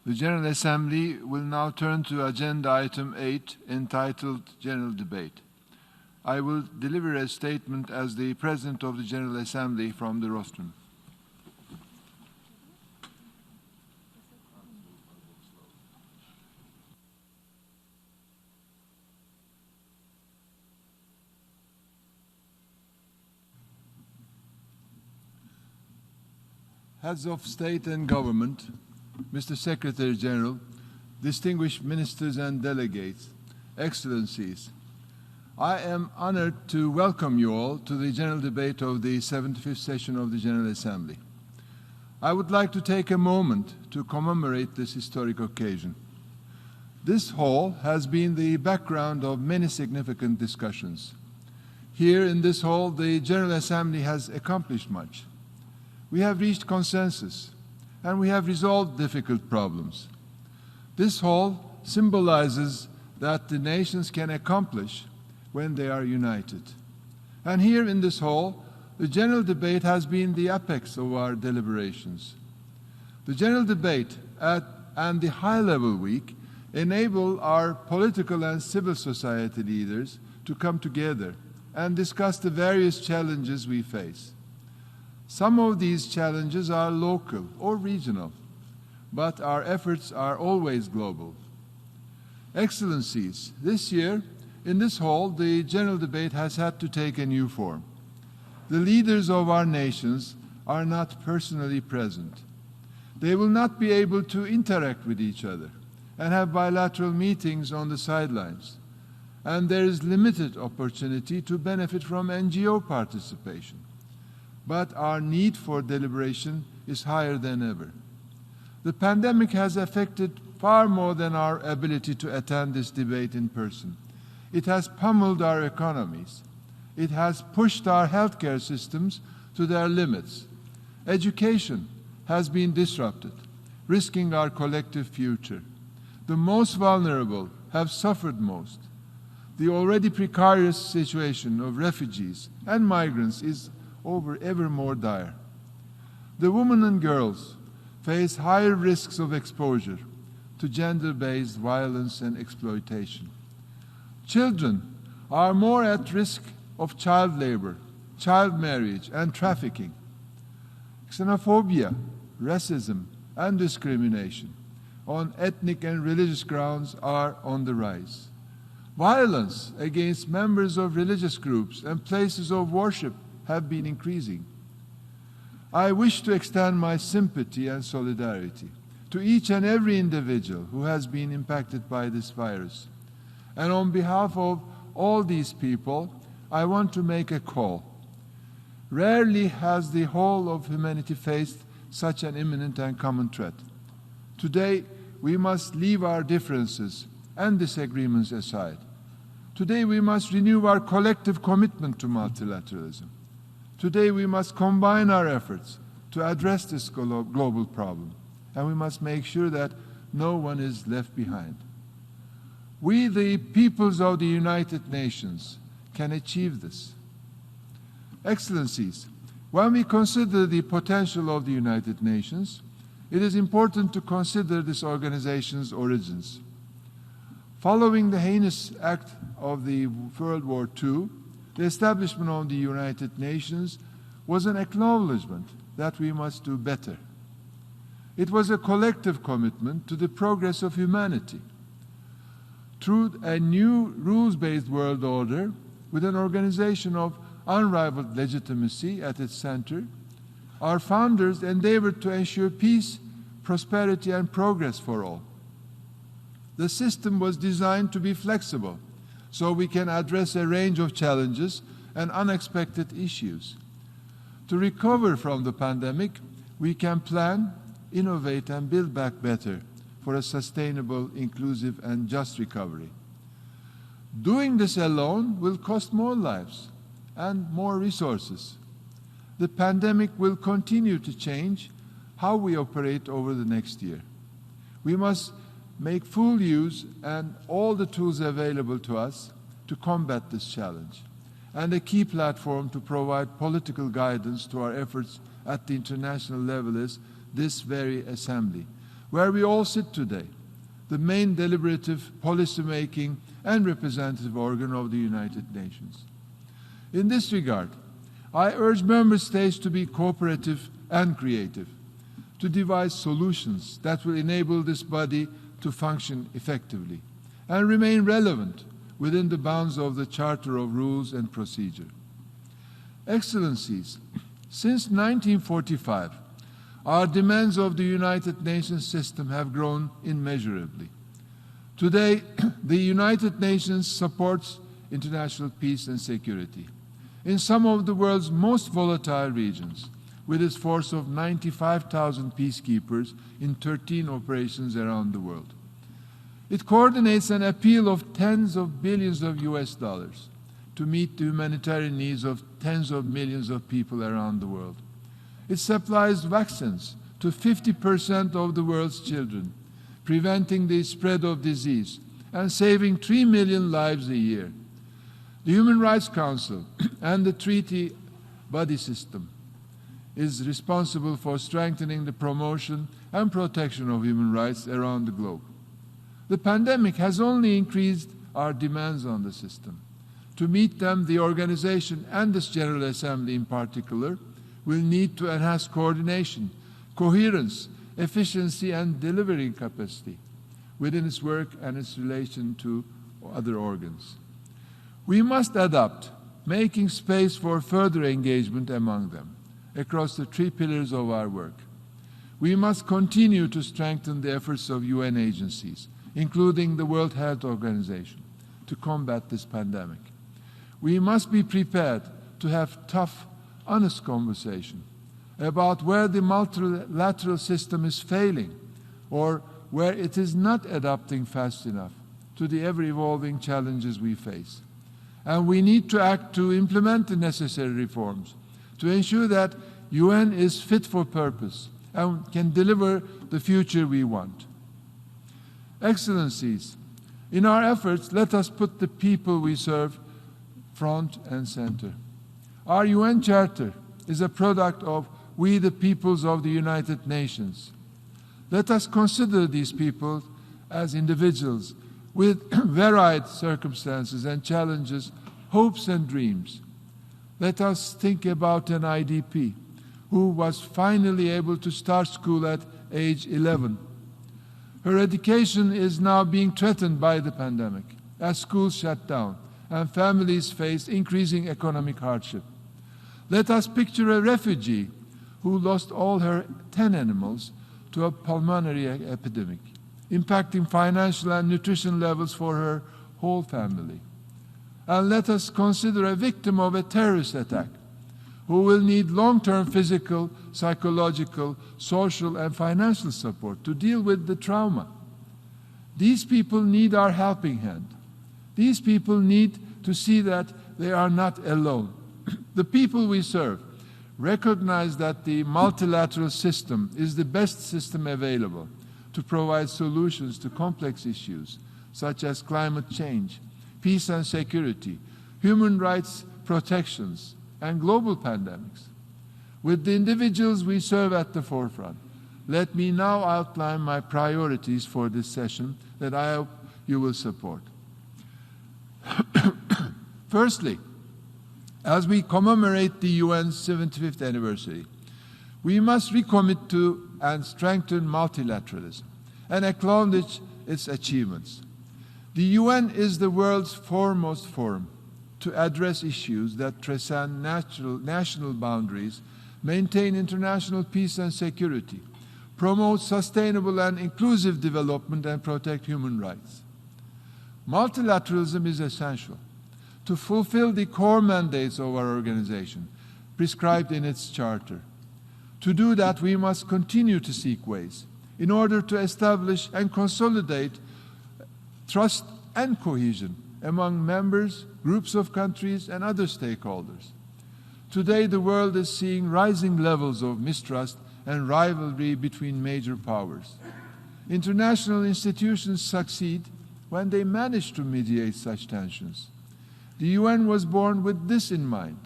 The General Assembly will now turn to Agenda Item 8, entitled General Debate. I will deliver a statement as the President of the General Assembly from the rostrum. Heads of State and Government, Mr. Secretary General, distinguished ministers and delegates, Excellencies, I am honored to welcome you all to the general debate of the 75th session of the General Assembly. I would like to take a moment to commemorate this historic occasion. This hall has been the background of many significant discussions. Here in this hall, the General Assembly has accomplished much. We have reached consensus, and we have resolved difficult problems. This hall symbolizes that the nations can accomplish when they are united. And here in this hall, the general debate has been the apex of our deliberations. The general debate and the high-level week enable our political and civil society leaders to come together and discuss the various challenges we face. Some of these challenges are local or regional, but our efforts are always global. Excellencies, this year, in this hall, the general debate has had to take a new form. The leaders of our nations are not personally present. They will not be able to interact with each other and have bilateral meetings on the sidelines. And there is limited opportunity to benefit from NGO participation. But our need for deliberation is higher than ever. The pandemic has affected far more than our ability to attend this debate in person. It has pummeled our economies. It has pushed our healthcare systems to their limits. Education has been disrupted, risking our collective future. The most vulnerable have suffered most. The already precarious situation of refugees and migrants is ever more dire. The women and girls face higher risks of exposure to gender-based violence and exploitation. Children are more at risk of child labor, child marriage, and trafficking. Xenophobia, racism, and discrimination on ethnic and religious grounds are on the rise. Violence against members of religious groups and places of worship have been increasing. I wish to extend my sympathy and solidarity to each and every individual who has been impacted by this virus. And on behalf of all these people, I want to make a call. Rarely has the whole of humanity faced such an imminent and common threat. Today, we must leave our differences and disagreements aside. Today, we must renew our collective commitment to multilateralism. Today, we must combine our efforts to address this global problem, and we must make sure that no one is left behind. We, the peoples of the United Nations, can achieve this. Excellencies, when we consider the potential of the United Nations, it is important to consider this organization's origins. Following the heinous act of the World War II, the establishment of the United Nations was an acknowledgement that we must do better. It was a collective commitment to the progress of humanity. Through a new rules-based world order, with an organization of unrivaled legitimacy at its center, our founders endeavored to ensure peace, prosperity, and progress for all. The system was designed to be flexible, so we can address a range of challenges and unexpected issues. To recover from the pandemic, we can plan, innovate, and build back better for a sustainable, inclusive, and just recovery. Doing this alone will cost more lives and more resources. The pandemic will continue to change how we operate over the next year. We must make full use and all the tools available to us to combat this challenge. And a key platform to provide political guidance to our efforts at the international level is this very assembly, where we all sit today, the main deliberative, policy-making, and representative organ of the United Nations. In this regard, I urge member states to be cooperative and creative, to devise solutions that will enable this body to function effectively and remain relevant within the bounds of the Charter of Rules and Procedure. Excellencies, since 1945, our demands of the United Nations system have grown immeasurably. Today, the United Nations supports international peace and security in some of the world's most volatile regions, with its force of 95,000 peacekeepers in 13 operations around the world. It coordinates an appeal of tens of billions of US dollars to meet the humanitarian needs of tens of millions of people around the world. It supplies vaccines to 50% of the world's children, preventing the spread of disease and saving 3 million lives a year. The Human Rights Council and the treaty body system is responsible for strengthening the promotion and protection of human rights around the globe. The pandemic has only increased our demands on the system. To meet them, the organization and this General Assembly in particular will need to enhance coordination, coherence, efficiency, and delivery capacity within its work and its relation to other organs. We must adapt, making space for further engagement among them across the three pillars of our work. We must continue to strengthen the efforts of UN agencies, including the World Health Organization, to combat this pandemic. We must be prepared to have tough, honest conversation about where the multilateral system is failing or where it is not adapting fast enough to the ever-evolving challenges we face. And we need to act to implement the necessary reforms to ensure that UN is fit for purpose and can deliver the future we want. Excellencies, in our efforts, let us put the people we serve front and center. Our UN Charter is a product of we the peoples of the United Nations. Let us consider these people as individuals with varied circumstances and challenges, hopes and dreams. Let us think about an IDP who was finally able to start school at age 11. Her education is now being threatened by the pandemic as schools shut down and families face increasing economic hardship. Let us picture a refugee who lost all her 10 animals to a pulmonary epidemic, impacting financial and nutrition levels for her whole family. And let us consider a victim of a terrorist attack who will need long-term physical, psychological, social, and financial support to deal with the trauma. These people need our helping hand. These people need to see that they are not alone. The people we serve recognize that the multilateral system is the best system available to provide solutions to complex issues such as climate change, peace and security, human rights protections, and global pandemics. With the individuals we serve at the forefront, let me now outline my priorities for this session that I hope you will support. Firstly, as we commemorate the UN's 75th anniversary, we must recommit to and strengthen multilateralism and acknowledge its achievements. The UN is the world's foremost forum to address issues that transcend national boundaries, maintain international peace and security, promote sustainable and inclusive development, and protect human rights. Multilateralism is essential to fulfill the core mandates of our organization prescribed in its charter. To do that, we must continue to seek ways in order to establish and consolidate trust and cohesion among members, groups of countries, and other stakeholders. Today, the world is seeing rising levels of mistrust and rivalry between major powers. International institutions succeed when they manage to mediate such tensions. The UN was born with this in mind.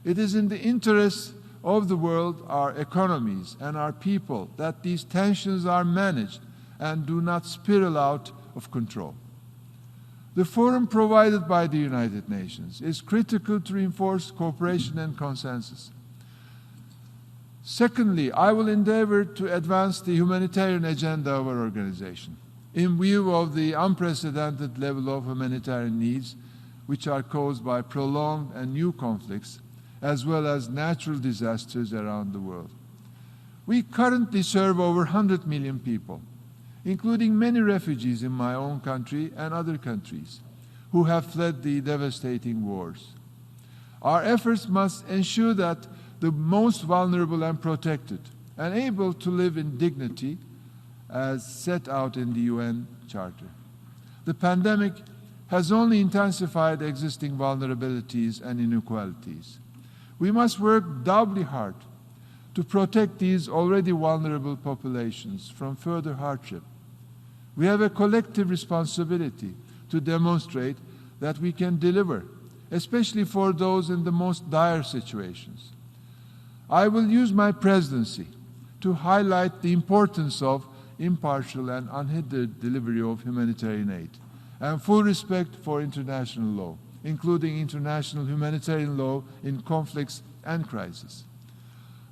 It is in the interests of the world are economies and our people, that these tensions are managed and do not spiral out of control. The forum provided by the United Nations is critical to reinforce cooperation and consensus. Secondly, I will endeavor to advance the humanitarian agenda of our organization in view of the unprecedented level of humanitarian needs which are caused by prolonged and new conflicts as well as natural disasters around the world. We currently serve over 100 million people, including many refugees in my own country and other countries who have fled the devastating wars. Our efforts must ensure that the most vulnerable are protected and able to live in dignity as set out in the UN Charter. The pandemic has only intensified existing vulnerabilities and inequalities. We must work doubly hard to protect these already vulnerable populations from further hardship. We have a collective responsibility to demonstrate that we can deliver, especially for those in the most dire situations. I will use my presidency to highlight the importance of impartial and unhindered delivery of humanitarian aid and full respect for international law, including international humanitarian law in conflicts and crises.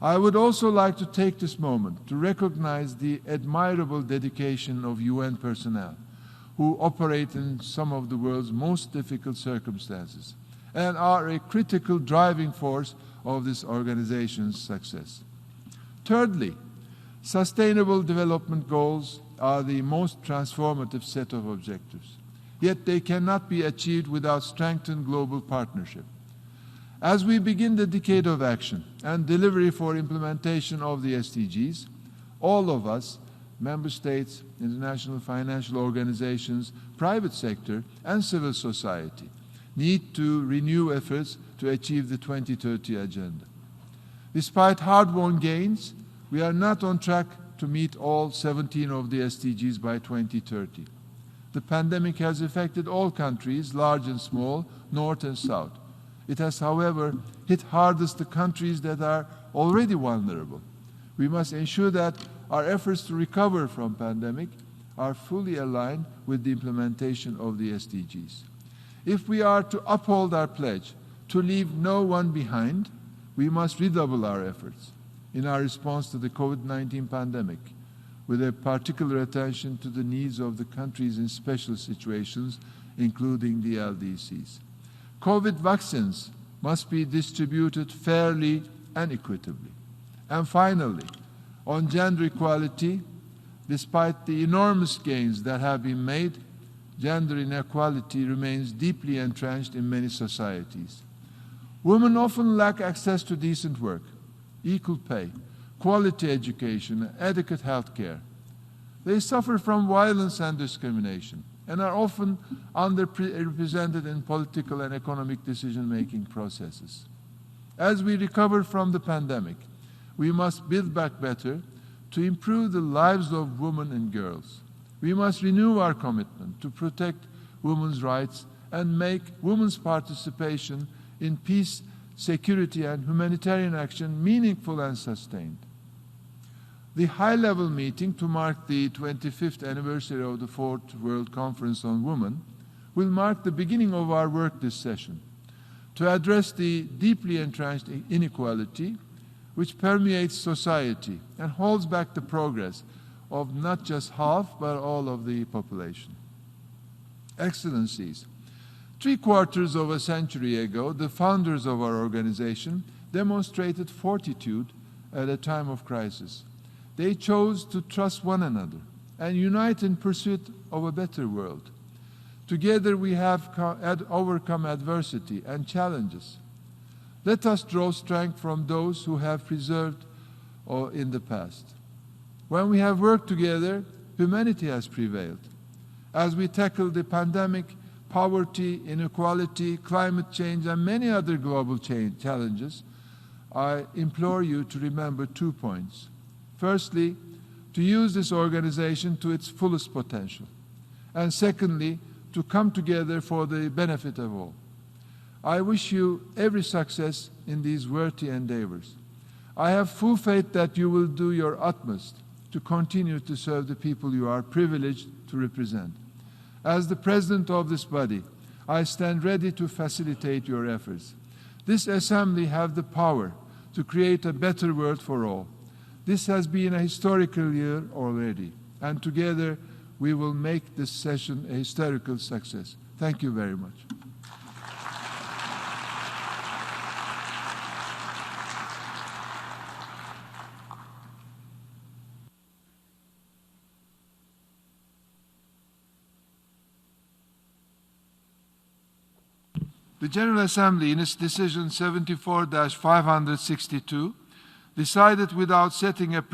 I would also like to take this moment to recognize the admirable dedication of UN personnel who operate in some of the world's most difficult circumstances and are a critical driving force of this organization's success. Thirdly, Sustainable Development Goals are the most transformative set of objectives, yet they cannot be achieved without strengthened global partnership. As we begin the decade of action and delivery for implementation of the SDGs, all of us, member states, international financial organizations, private sector, and civil society, need to renew efforts to achieve the 2030 agenda. Despite hard-won gains, we are not on track to meet all 17 of the SDGs by 2030. The pandemic has affected all countries, large and small, north and south. It has, however, hit hardest the countries that are already vulnerable. We must ensure that our efforts to recover from pandemic are fully aligned with the implementation of the SDGs. If we are to uphold our pledge to leave no one behind, we must redouble our efforts in our response to the COVID-19 pandemic, with a particular attention to the needs of the countries in special situations, including the LDCs. COVID vaccines must be distributed fairly and equitably. And finally, on gender equality, despite the enormous gains that have been made, gender inequality remains deeply entrenched in many societies. Women often lack access to decent work, equal pay, quality education, and adequate health care. They suffer from violence and discrimination and are often underrepresented in political and economic decision-making processes. As we recover from the pandemic, we must build back better to improve the lives of women and girls. We must renew our commitment to protect women's rights and make women's participation in peace, security, and humanitarian action meaningful and sustained. The high-level meeting to mark the 25th anniversary of the Fourth World Conference on Women will mark the beginning of our work this session to address the deeply entrenched inequality which permeates society and holds back the progress of not just half but all of the population. Excellencies, 3/4 of a century ago, the founders of our organization demonstrated fortitude at a time of crisis. They chose to trust one another and unite in pursuit of a better world. Together we have overcome adversity and challenges. Let us draw strength from those who have preserved in the past. When we have worked together, humanity has prevailed. As we tackle the pandemic, poverty, inequality, climate change, and many other global challenges, I implore you to remember 2 points. Firstly, to use this organization to its fullest potential. And secondly, to come together for the benefit of all. I wish you every success in these worthy endeavors. I have full faith that you will do your utmost to continue to serve the people you are privileged to represent. As the President of this body, I stand ready to facilitate your efforts. This Assembly has the power to create a better world for all. This has been a historical year already, and together we will make this session a historical success. Thank you very much. The General Assembly, in its decision 74-562, decided without setting a